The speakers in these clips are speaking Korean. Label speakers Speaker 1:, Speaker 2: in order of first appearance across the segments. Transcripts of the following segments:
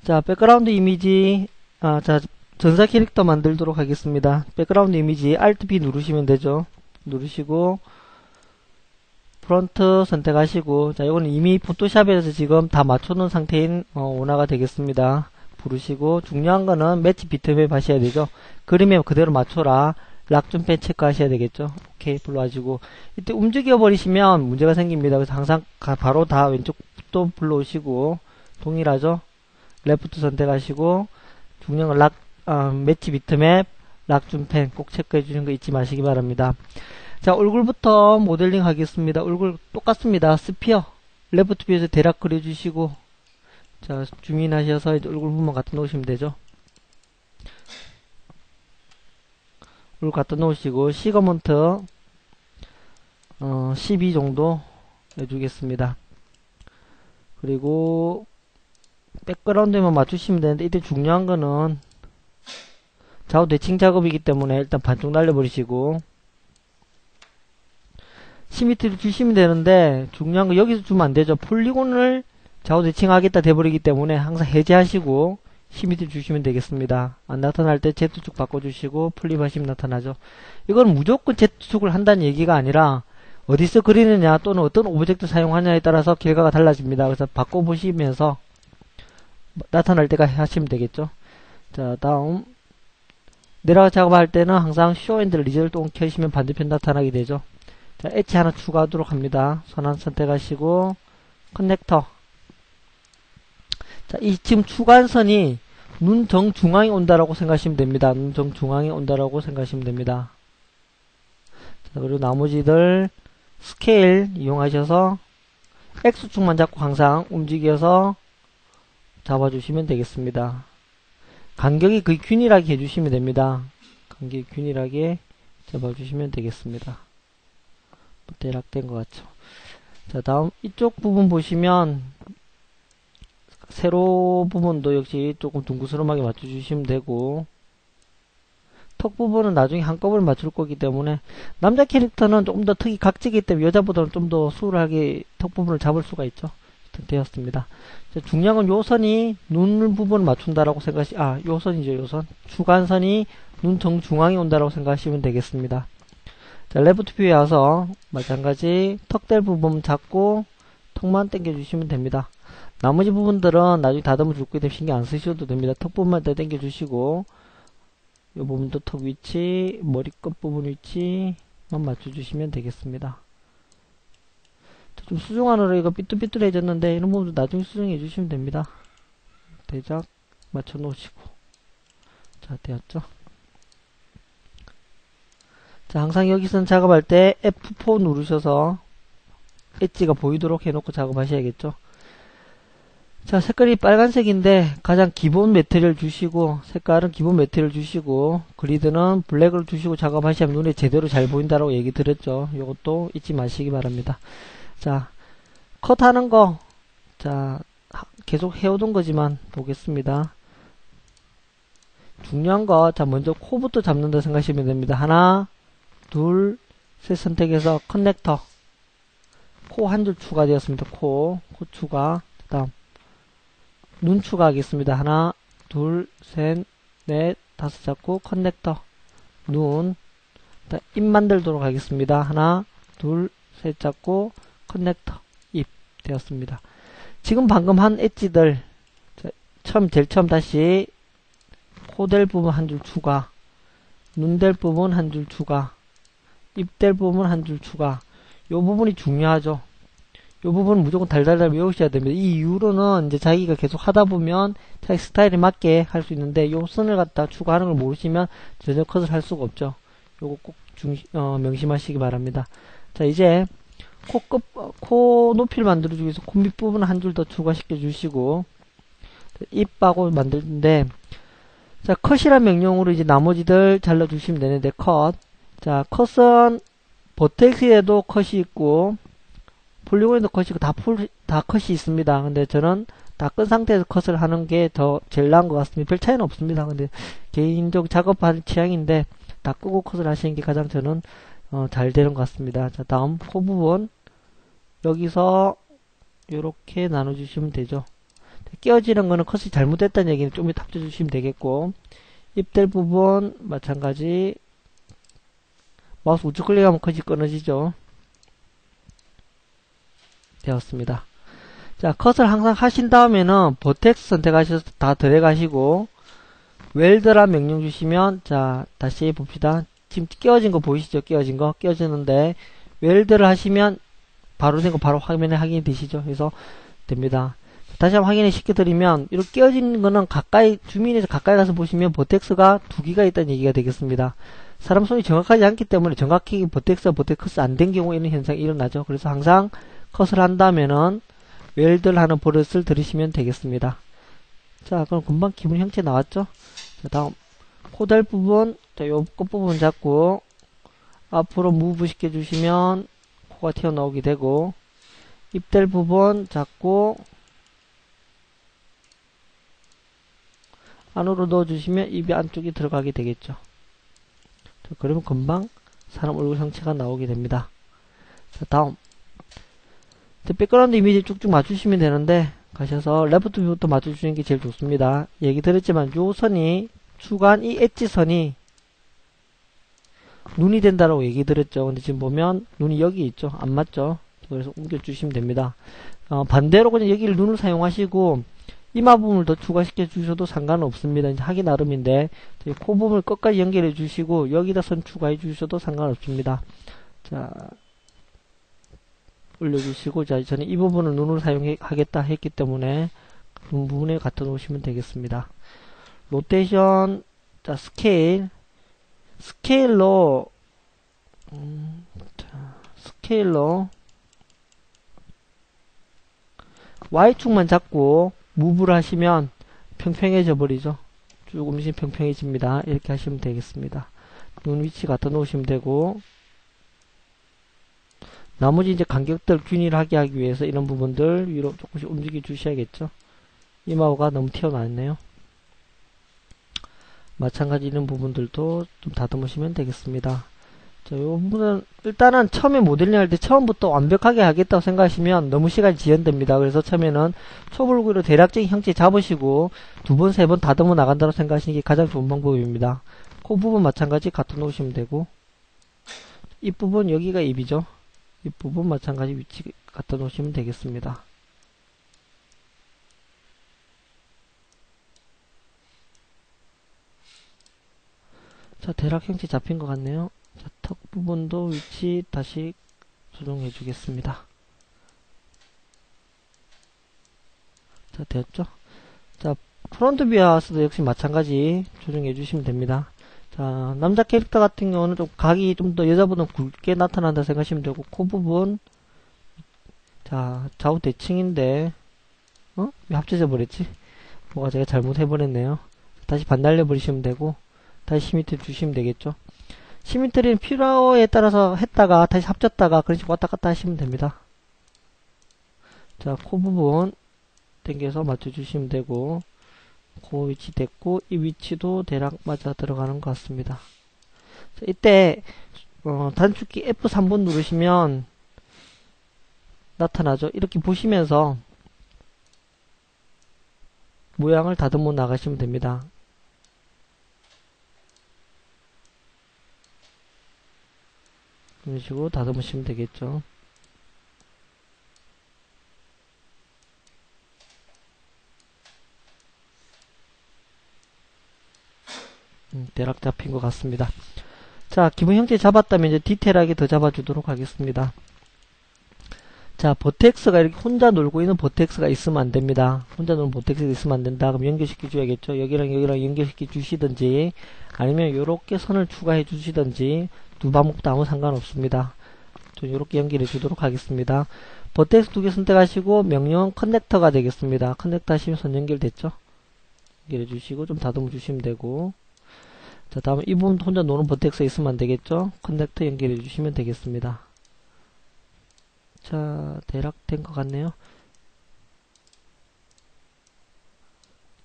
Speaker 1: 자, 백그라운드 이미지, 자, 전사 캐릭터 만들도록 하겠습니다. 백그라운드 이미지 Alt B 누르시면 되죠. 누르시고 프론트 선택하시고, 자, 이거는 이미 포토샵에서 지금 다 맞춰놓은 상태인 원화가 되겠습니다. 부르시고, 중요한 거는 매치 비트맵 하셔야 되죠. 그림에 그대로 맞춰라. 락준펜 체크하셔야 되겠죠. 오케이 불러가지고, 이때 움직여 버리시면 문제가 생깁니다. 그래서 항상 바로 다 왼쪽 또 불러오시고, 동일하죠. 레프트 선택하시고, 중요한 건 매치 비트맵, 락준펜 꼭 체크해 주시는 거 잊지 마시기 바랍니다. 자, 얼굴부터 모델링 하겠습니다. 얼굴 똑같습니다. 스피어 레프트 뷰에서 대략 그려주시고, 자, 줌인하셔서 이제 얼굴 부분 갖다 놓으시면 되죠. 얼굴 갖다 놓으시고, 시거먼트 12 정도 해주겠습니다. 그리고 백그라운드에만 맞추시면 되는데, 이때 중요한 거는 좌우 대칭 작업이기 때문에 일단 반쪽 날려버리시고, 시미트를 주시면 되는데, 중요한 거 여기서 주면 안 되죠. 폴리곤을 좌우 대칭하겠다 돼버리기 때문에 항상 해제하시고 시미트 주시면 되겠습니다. 안 나타날 때 Z축 바꿔주시고 플립하시면 나타나죠. 이건 무조건 Z축을 한다는 얘기가 아니라 어디서 그리느냐 또는 어떤 오브젝트 사용하냐에 따라서 결과가 달라집니다. 그래서 바꿔보시면서 나타날 때가 하시면 되겠죠. 자, 다음 내려가 작업할 때는 항상 Show and Result on 켜시면 반대편 나타나게 되죠. 자, 엣지 하나 추가하도록 합니다. 선한 선택하시고 커넥터. 자, 이 지금 추간선이 눈 정중앙에 온다라고 생각하시면 됩니다. 눈 정중앙에 온다라고 생각하시면 됩니다. 자, 그리고 나머지들 스케일 이용하셔서 X축만 잡고 항상 움직여서 잡아주시면 되겠습니다. 간격이 거의 균일하게 해주시면 됩니다. 간격이 균일하게 잡아주시면 되겠습니다. 대략 된 것 같죠. 자, 다음 이쪽 부분 보시면 세로 부분도 역시 조금 둥그스름하게 맞춰주시면 되고, 턱 부분은 나중에 한꺼번에 맞출 거기 때문에, 남자 캐릭터는 조금 더 턱이 각지기 때문에 여자보다는 좀 더 수월하게 턱 부분을 잡을 수가 있죠. 되었습니다. 자, 중요한 건 요 선이 눈 부분을 맞춘다라고 요 선이죠, 요 선. 주간선이 눈 정중앙에 온다라고 생각하시면 되겠습니다. 자, 레프트 뷰에 와서 마찬가지 턱될 부분 잡고 턱만 당겨주시면 됩니다. 나머지 부분들은 나중에 다듬어 줄 거기 때문에 신경 안 쓰셔도 됩니다. 턱 부분만 더 당겨주시고, 이 부분도 턱 위치, 머리 끝 부분 위치만 맞춰주시면 되겠습니다. 좀 수정하느라 이거 삐뚤삐뚤해졌는데, 이런 부분도 나중에 수정해 주시면 됩니다. 대작 맞춰 놓으시고. 자, 되었죠? 자, 항상 여기서는 작업할 때 F4 누르셔서 엣지가 보이도록 해놓고 작업하셔야겠죠. 자, 색깔이 빨간색인데 가장 기본 매트리얼 주시고, 색깔은 기본 매트리얼 주시고, 그리드는 블랙을 주시고 작업하시면 눈에 제대로 잘 보인다라고 얘기 드렸죠. 요것도 잊지 마시기 바랍니다. 자, 컷하는 거, 자, 계속 해오던 거지만 보겠습니다. 중요한 거, 자, 먼저 코부터 잡는다 생각하시면 됩니다. 하나, 둘, 셋 선택해서 커넥터. 코 한 줄 추가되었습니다. 코 추가. 그 다음 눈 추가하겠습니다. 하나, 둘, 셋, 넷, 다섯 잡고 커넥터. 눈. 입 만들도록 하겠습니다. 하나, 둘, 셋 잡고 커넥터. 입 되었습니다. 지금 방금 한 엣지들, 자, 제일 처음 다시 코 될 부분 한 줄 추가, 눈 될 부분 한 줄 추가, 입 될 부분 한 줄 추가. 요 부분이 중요하죠. 요 부분 무조건 달달달 외우셔야 됩니다. 이 이후로는 이제 자기가 계속 하다 보면 자기 스타일에 맞게 할 수 있는데, 요 선을 갖다 추가하는 걸 모르시면 전혀 컷을 할 수가 없죠. 요거 꼭 명심하시기 바랍니다. 자, 이제 코 높이를 만들어주기 위해서 코 밑 부분 한 줄 더 추가시켜 주시고, 입하고 만드는데, 자, 컷이란 명령으로 이제 나머지들 잘라주시면 되는데, 컷. 자, 컷은 버텍스에도 컷이 있고, 폴리곤에도 컷이 있고, 다 컷이 있습니다. 근데 저는 다 끈 상태에서 컷을 하는 게 더 제일 나은 것 같습니다. 별 차이는 없습니다. 근데 개인적 작업하는 취향인데, 다 끄고 컷을 하시는 게 가장 저는 잘 되는 것 같습니다. 자, 다음 코 부분 여기서 이렇게 나눠주시면 되죠. 끼워지는 거는 컷이 잘못됐다는 얘기는 좀 이따 합쳐주시면 되겠고, 입될 부분 마찬가지 마우스 우측 클릭하면 컷이 끊어지죠. 되었습니다. 자, 컷을 항상 하신 다음에는 버텍스 선택하셔서 다 들어가시고 웰드란 명령 주시면, 자, 다시 봅시다. 지금 끼워진 거 보이시죠? 끼워진 거 끼워지는데 웰드를 하시면 바로 된 거 바로 화면에 확인이 되시죠? 그래서 됩니다. 다시 한번 확인을 시켜드리면, 이렇게 끼워진 거는 가까이, 주민에서 가까이 가서 보시면 버텍스가 2개가 있다는 얘기가 되겠습니다. 사람 손이 정확하지 않기 때문에 정확히 버텍스와 버텍스 안 된 경우에 이런 현상이 일어나죠. 그래서 항상 컷을 한다면은 웰드를 하는 버릇을 들으시면 되겠습니다. 자, 그럼 금방 기본 형태 나왔죠? 자, 다음 코달 부분, 자, 요 끝부분 잡고 앞으로 무브 시켜주시면 코가 튀어나오게 되고, 입될 부분 잡고 안으로 넣어주시면 입이 안쪽에 들어가게 되겠죠. 자, 그러면 금방 사람 얼굴 형체가 나오게 됩니다. 자, 다음 백그라운드 이미지 쭉쭉 맞추시면 되는데, 가셔서 레프트 뷰부터 맞춰주시는 게 제일 좋습니다. 얘기 들었지만 요 선이 주간 이 엣지 선이 눈이 된다라고 얘기 들었죠. 근데 지금 보면 눈이 여기 있죠. 안 맞죠. 그래서 옮겨주시면 됩니다. 반대로 그냥 여기를 눈을 사용하시고 이마 부분을 더 추가시켜 주셔도 상관은 없습니다. 이제 하기 나름인데, 코 부분을 끝까지 연결해 주시고 여기다 선 추가해 주셔도 상관없습니다. 자, 올려주시고, 자, 저는 이 부분을 눈으로 사용하겠다 했기 때문에 눈 부분에 갖다 놓으시면 되겠습니다. 로테이션, 자, 스케일로 Y축만 잡고 무브를 하시면 평평해져 버리죠. 조금씩 평평해집니다. 이렇게 하시면 되겠습니다. 눈 위치 갖다 놓으시면 되고, 나머지 이제 간격들 균일하게 하기 위해서 이런 부분들 위로 조금씩 움직여 주셔야겠죠. 이마가 너무 튀어나왔네요. 마찬가지 이런 부분들도 좀 다듬으시면 되겠습니다. 자, 이 부분은 일단은 처음에 모델링 할 때 처음부터 완벽하게 하겠다고 생각하시면 너무 시간이 지연됩니다. 그래서 처음에는 초벌구로 대략적인 형체 잡으시고 2번, 3번 다듬어 나간다고 생각하시는 게 가장 좋은 방법입니다. 코 부분 마찬가지 갖다 놓으시면 되고, 입 부분 여기가 입이죠. 이 부분 마찬가지 위치 갖다 놓으시면 되겠습니다. 자, 대략 형체 잡힌 것 같네요. 자, 턱 부분도 위치 다시 조정해 주겠습니다. 자, 됐죠? 자, 프론트 뷰에서도 역시 마찬가지 조정해 주시면 됩니다. 자, 남자 캐릭터 같은 경우는 좀 각이 좀 더 여자보다 굵게 나타난다 생각하시면 되고, 코 부분, 자, 좌우 대칭인데, 왜 합쳐져 버렸지? 뭐가 제가 잘못해버렸네요. 다시 반달려 버리시면 되고, 다시 시미트리 주시면 되겠죠. 시미트리는 필요에 따라서 했다가, 다시 합쳤다가, 그런 식으로 왔다 갔다 하시면 됩니다. 자, 코 부분, 당겨서 맞춰주시면 되고, 그 위치 됐고, 이 위치도 대략 맞아 들어가는 것 같습니다. 자, 이때 단축키 F3번 누르시면 나타나죠. 이렇게 보시면서 모양을 다듬어 나가시면 됩니다. 이런 식으로 다듬으시면 되겠죠. 대략 잡힌 것 같습니다. 자, 기본 형태 잡았다면 이제 디테일하게 더 잡아주도록 하겠습니다. 자, 버텍스가 이렇게 혼자 놀고 있는 버텍스가 있으면 안 됩니다. 혼자 노는 버텍스가 있으면 안 된다. 그럼 연결시켜 줘야겠죠. 여기랑 여기랑 연결시켜 주시든지, 아니면 요렇게 선을 추가해 주시든지, 두 방법도 아무 상관없습니다. 좀 요렇게 연결해 주도록 하겠습니다. 버텍스 2개 선택하시고, 명령은 커넥터가 되겠습니다. 커넥터 하시면 선 연결됐죠? 연결해 주시고, 좀 다듬어 주시면 되고, 자, 다음에 이 부분 혼자 노는 버텍스가 있으면 안 되겠죠? 커넥터 연결해 주시면 되겠습니다. 자, 대략 된 것 같네요.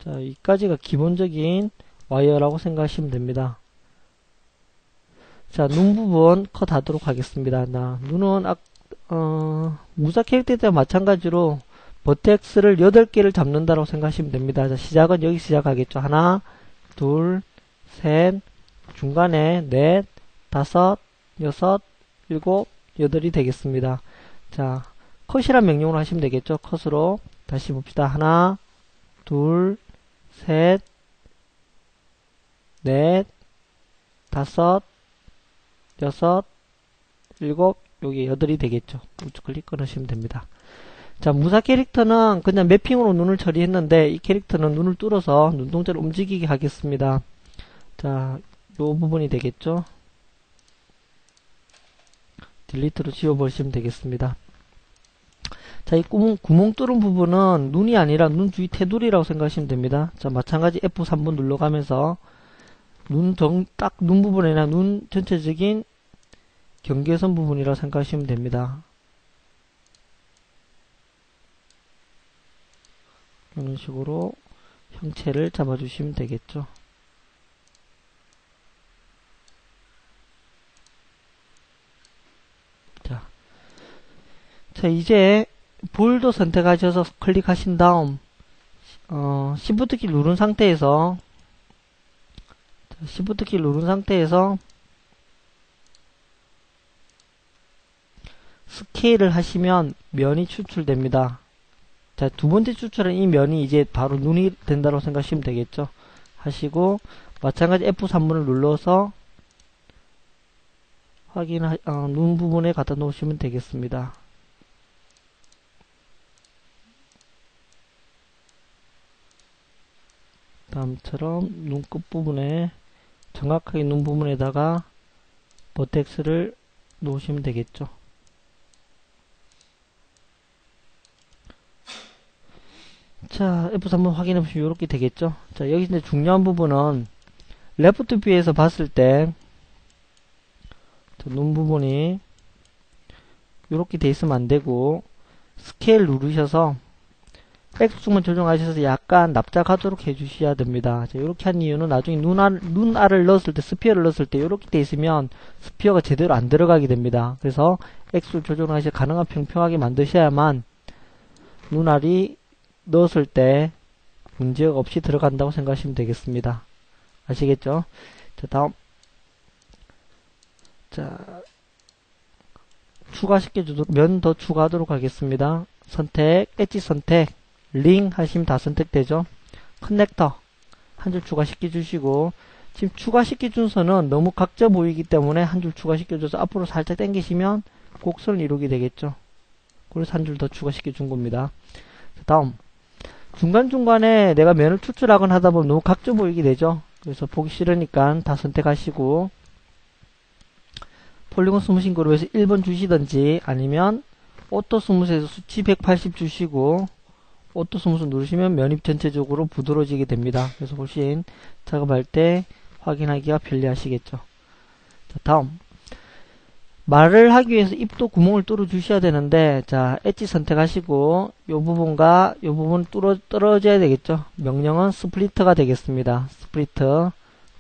Speaker 1: 자, 여기까지가 기본적인 와이어라고 생각하시면 됩니다. 자, 눈 부분 컷 하도록 하겠습니다. 눈은 무사 캐릭터 때와 마찬가지로 버텍스를 8개를 잡는다고 생각하시면 됩니다. 자, 시작은 여기 시작하겠죠. 하나, 둘, 셋, 중간에 넷, 다섯, 여섯, 일곱, 여덟이 되겠습니다. 자, 컷이란 명령으로 하시면 되겠죠. 컷으로 다시 봅시다. 하나, 둘, 셋, 넷, 다섯, 여섯, 일곱, 여기 여덟이 되겠죠. 우측 클릭 끊으시면 됩니다. 자, 무사 캐릭터는 그냥 매핑으로 눈을 처리했는데 이 캐릭터는 눈을 뚫어서 눈동자를 움직이게 하겠습니다. 자, 요 부분이 되겠죠. 딜리트로 지워버리시면 되겠습니다. 자, 이 구멍 뚫은 부분은 눈이 아니라 눈 주위 테두리라고 생각하시면 됩니다. 자, 마찬가지 F3번 눌러가면서 딱 눈 부분이나 눈 전체적인 경계선 부분이라고 생각하시면 됩니다. 이런 식으로 형체를 잡아주시면 되겠죠. 자, 이제 볼도 선택하셔서 클릭하신 다음 Shift 키 누른 상태에서 스케일을 하시면 면이 추출됩니다. 자, 두 번째 추출은 이 면이 이제 바로 눈이 된다고 생각하시면 되겠죠. 하시고 마찬가지 F3번을 눌러서 눈 부분에 갖다 놓으시면 되겠습니다. 다음처럼 눈 끝부분에 정확하게 눈 부분에다가 버텍스를 놓으시면 되겠죠. 자, F3번 확인해 보시면 이렇게 되겠죠. 자, 여기 이제 중요한 부분은 레프트 뷰에서 봤을 때 눈 부분이 이렇게 돼 있으면 안 되고 스케일 누르셔서 X축만 조정하셔서 약간 납작하도록 해주셔야 됩니다. 자, 이렇게 한 이유는 나중에 눈알을 넣었을 때, 스피어를 넣었을 때 이렇게 돼 있으면 스피어가 제대로 안 들어가게 됩니다. 그래서 X를 조정하셔서 가능한 평평하게 만드셔야만 눈알이 넣었을 때 문제가 없이 들어간다고 생각하시면 되겠습니다. 아시겠죠? 자, 다음. 자, 추가시켜주도록, 면 더 추가하도록 하겠습니다. 선택, 엣지 선택, 링 하시면 다 선택되죠. 커넥터 한 줄 추가시켜 주시고, 지금 추가시켜 준 선은 너무 각져 보이기 때문에 한 줄 추가시켜 줘서 앞으로 살짝 당기시면 곡선을 이루게 되겠죠. 그래서 한 줄 더 추가시켜 준 겁니다. 다음, 중간중간에 내가 면을 추출하거나 하다 보면 너무 각져 보이게 되죠. 그래서 보기 싫으니까 다 선택하시고, 폴리곤 스무싱 그룹에서 1번 주시든지 아니면 오토 스무스에서 수치 180 주시고 오토 스무스 누르시면 면이 전체적으로 부드러워지게 됩니다. 그래서 훨씬 작업할 때 확인하기가 편리하시겠죠. 자, 다음, 말을 하기 위해서 입도 구멍을 뚫어 주셔야 되는데, 자, 엣지 선택하시고 요 부분과 요 부분 떨어져야 되겠죠. 명령은 스플리트가 되겠습니다. 스플리트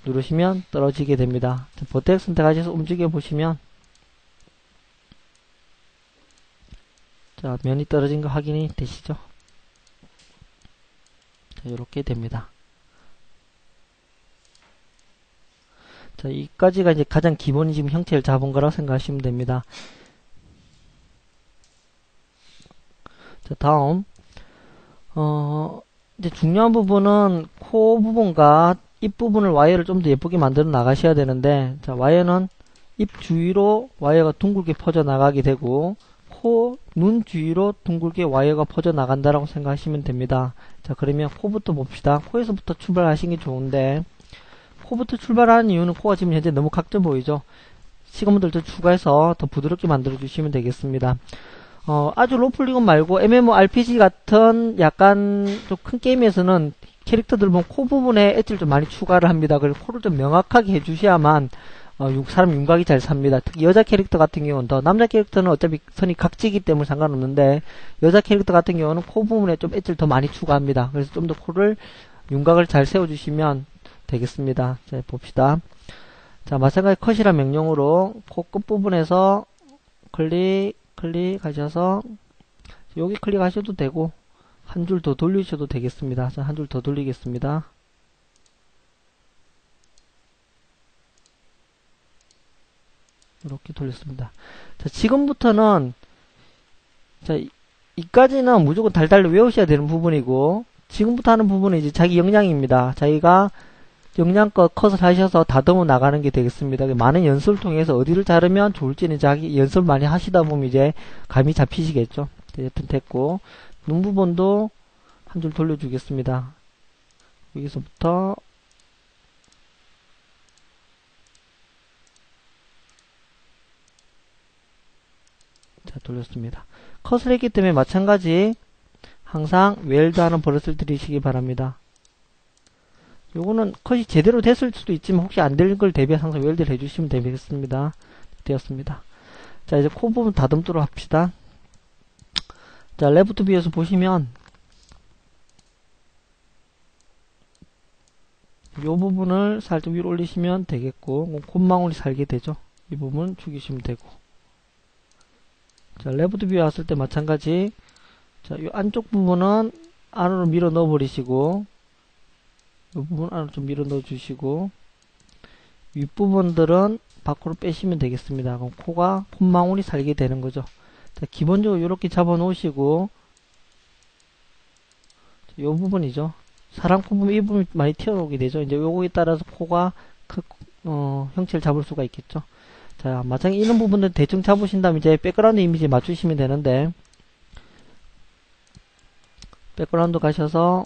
Speaker 1: 누르시면 떨어지게 됩니다. 자, 버텍 선택하셔서 움직여 보시면, 자, 면이 떨어진 거 확인이 되시죠? 자, 이렇게 됩니다. 자, 이까지가 이제 가장 기본이 지금 형태를 잡은 거라고 생각하시면 됩니다. 자, 다음, 이제 중요한 부분은 코 부분과 입 부분을 와이어를 좀 더 예쁘게 만들어 나가셔야 되는데, 자, 와이어는 입 주위로 와이어가 둥글게 퍼져 나가게 되고, 코, 눈 주위로 둥글게 와이어가 퍼져 나간다라고 생각하시면 됩니다. 자, 그러면 코부터 봅시다. 코에서부터 출발하시는 게 좋은데, 코부터 출발하는 이유는 코가 지금 현재 너무 각져 보이죠? 시그먼트를 더 추가해서 더 부드럽게 만들어 주시면 되겠습니다. 아주 로 폴리곤 말고 MMORPG 같은 약간 좀 큰 게임에서는 캐릭터들 보면 코 부분에 엣지를 좀 많이 추가를 합니다. 그래서 코를 좀 명확하게 해주셔야만 사람 윤곽이 잘 삽니다. 특히 여자 캐릭터 같은 경우는 더, 남자 캐릭터는 어차피 선이 각지기 때문에 상관없는데 여자 캐릭터 같은 경우는 코 부분에 좀 엣지를 더 많이 추가합니다. 그래서 좀 더 코를 윤곽을 잘 세워주시면 되겠습니다. 자, 봅시다. 자, 마찬가지 컷이란 명령으로 코 끝부분에서 클릭하셔서 여기 클릭하셔도 되고, 한 줄 더 돌리셔도 되겠습니다. 자, 한 줄 더 돌리겠습니다. 이렇게 돌렸습니다. 자, 지금부터는 자, 이까지는 무조건 달달 외우셔야 되는 부분이고, 지금부터 하는 부분은 이제 자기 역량입니다. 자기가 역량껏 컷을 하셔서 다듬어 나가는 게 되겠습니다. 많은 연습을 통해서 어디를 자르면 좋을지는 자기 연습을 많이 하시다 보면 이제 감이 잡히시겠죠. 여튼 됐고, 눈 부분도 한 줄 돌려주겠습니다. 여기서부터 자, 돌렸습니다. 컷을 했기 때문에 마찬가지 항상 웰드하는 버릇을 들이시기 바랍니다. 요거는 컷이 제대로 됐을 수도 있지만 혹시 안 될 걸 대비해서 항상 웰드를 해주시면 되겠습니다. 되었습니다. 자, 이제 코 부분 다듬도록 합시다. 자, 레프트 뷰에서 보시면 요 부분을 살짝 위로 올리시면 되겠고, 콧망울이 살게 되죠. 이 부분 죽이시면 되고. 자, 레프트 뷰에 왔을 때 마찬가지. 자, 요 안쪽 부분은 안으로 밀어 넣어 버리시고, 요 부분 안으로 좀 밀어 넣어 주시고, 윗부분들은 밖으로 빼시면 되겠습니다. 그럼 코가 콧망울이 살게 되는 거죠. 자, 기본적으로 이렇게 잡아 놓으시고, 요 부분이죠. 사람 코 부분 이 부분이 많이 튀어나오게 되죠. 이제 요거에 따라서 코가 형체를 잡을 수가 있겠죠. 자, 마찬가지 이런 부분들 대충 잡으신 다음에 이제 백그라운드 이미지에 맞추시면 되는데, 백그라운드 가셔서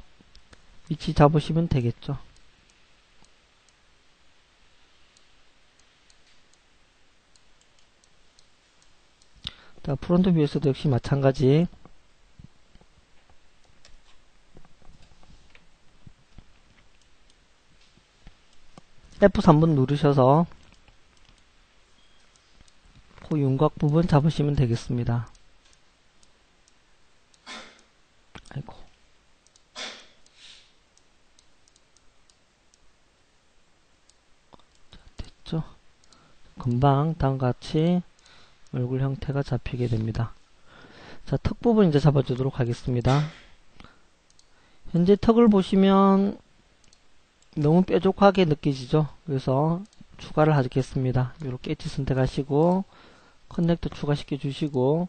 Speaker 1: 위치 잡으시면 되겠죠. 자, 프론트 뷰에서도 역시 마찬가지. F3번 누르셔서 코 윤곽 부분 잡으시면 되겠습니다. 아이고. 자, 됐죠? 금방 다음과 같이 얼굴 형태가 잡히게 됩니다. 자, 턱 부분 이제 잡아주도록 하겠습니다. 현재 턱을 보시면 너무 뾰족하게 느껴지죠? 그래서 추가를 하겠습니다. 이렇게 엣지 선택하시고 커넥터 추가시켜 주시고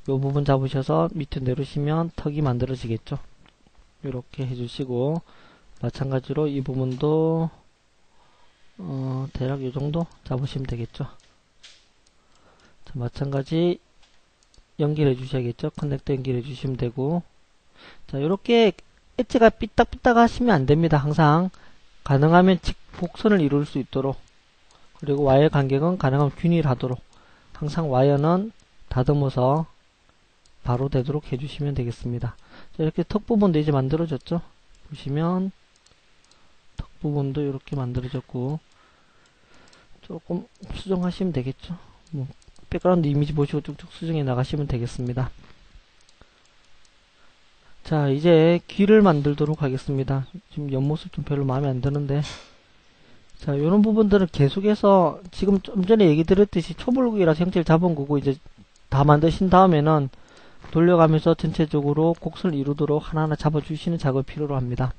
Speaker 1: 이 부분 잡으셔서 밑에 내리시면 턱이 만들어지겠죠? 이렇게 해주시고 마찬가지로 이 부분도 대략 이 정도 잡으시면 되겠죠? 자, 마찬가지 연결해 주셔야겠죠? 커넥터 연결해 주시면 되고, 자, 이렇게 엣지가 삐딱삐딱 하시면 안 됩니다. 항상 가능하면 직복선을 이룰 수 있도록, 그리고 와이어 간격은 가능하면 균일하도록 항상 와이어는 다듬어서 바로 되도록 해주시면 되겠습니다. 자, 이렇게 턱 부분도 이제 만들어졌죠? 보시면 턱 부분도 이렇게 만들어졌고, 조금 수정하시면 되겠죠? 뭐 백그라운드 이미지 보시고 쭉쭉 수정해 나가시면 되겠습니다. 자, 이제 귀를 만들도록 하겠습니다. 지금 옆모습 좀 별로 마음에 안 드는데, 자, 이런 부분들은 계속해서 지금 좀 전에 얘기 드렸듯이 초벌국이라서 형태를 잡은 거고, 이제 다 만드신 다음에는 돌려가면서 전체적으로 곡선을 이루도록 하나하나 잡아주시는 작업을 필요로 합니다.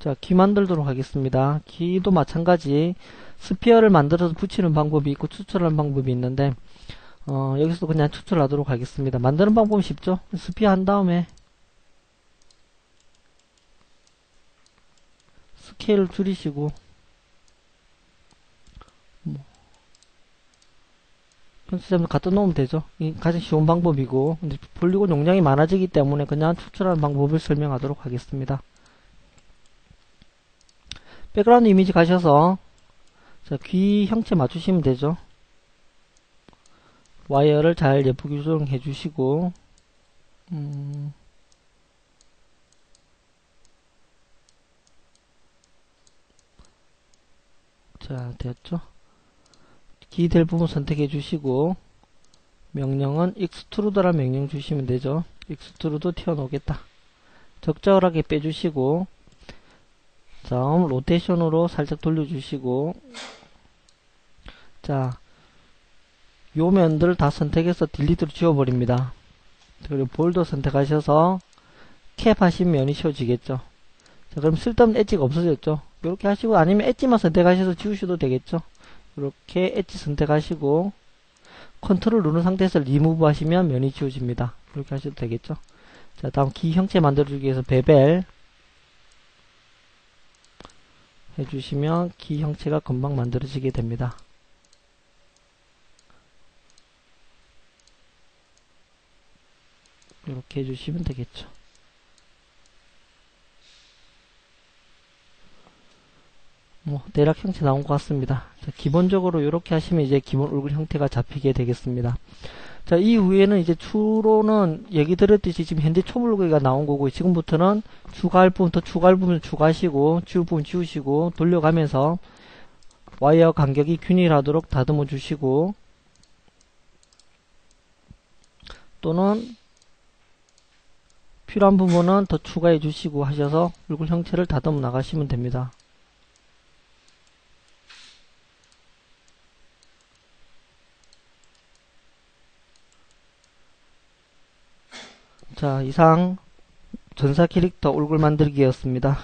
Speaker 1: 자, 귀 만들도록 하겠습니다. 귀도 마찬가지 스피어를 만들어서 붙이는 방법이 있고 추출하는 방법이 있는데, 여기서도 그냥 추출하도록 하겠습니다. 만드는 방법은 쉽죠? 스피어 한 다음에 스케일을 줄이시고, 편집점을 갖다 놓으면 되죠. 이 가장 쉬운 방법이고, 근데 폴리곤 용량이 많아지기 때문에 그냥 추출하는 방법을 설명하도록 하겠습니다. 백그라운드 이미지 가셔서 자, 귀 형체 맞추시면 되죠. 와이어를 잘 예쁘게 조정해 주시고, 자, 됐죠? 귀 될 부분 선택해 주시고, 명령은 익스트루드라 명령 주시면 되죠. 익스트루드 튀어나오겠다. 적절하게 빼주시고, 다음 로테이션으로 살짝 돌려주시고, 자, 요 면들을 다 선택해서 딜리트로 지워버립니다. 그리고 볼더 선택하셔서 캡 하시면 면이 지워지겠죠. 자, 그럼 쓸데없는 엣지가 없어졌죠. 이렇게 하시고, 아니면 엣지만 선택하셔서 지우셔도 되겠죠. 이렇게 엣지 선택하시고, 컨트롤 누른 상태에서 리무브 하시면 면이 지워집니다. 이렇게 하셔도 되겠죠. 자, 다음 기 형체 만들어주기 위해서 베벨 해주시면 기 형체가 금방 만들어지게 됩니다. 이렇게 해주시면 되겠죠. 뭐 대략 형태 나온 것 같습니다. 자, 기본적으로 이렇게 하시면 이제 기본 얼굴 형태가 잡히게 되겠습니다. 자, 이후에는 이제 추로는 얘기 드렸듯이 지금 현재 초벌구가 나온 거고, 지금부터는 추가할 부분부터 추가할 부분 추가하시고, 지울 부분 지우시고, 돌려가면서 와이어 간격이 균일하도록 다듬어 주시고, 또는 필요한 부분은 더 추가해 주시고 하셔서 얼굴 형태를 다듬어 나가시면 됩니다. 자, 이상 전사 캐릭터 얼굴 만들기였습니다.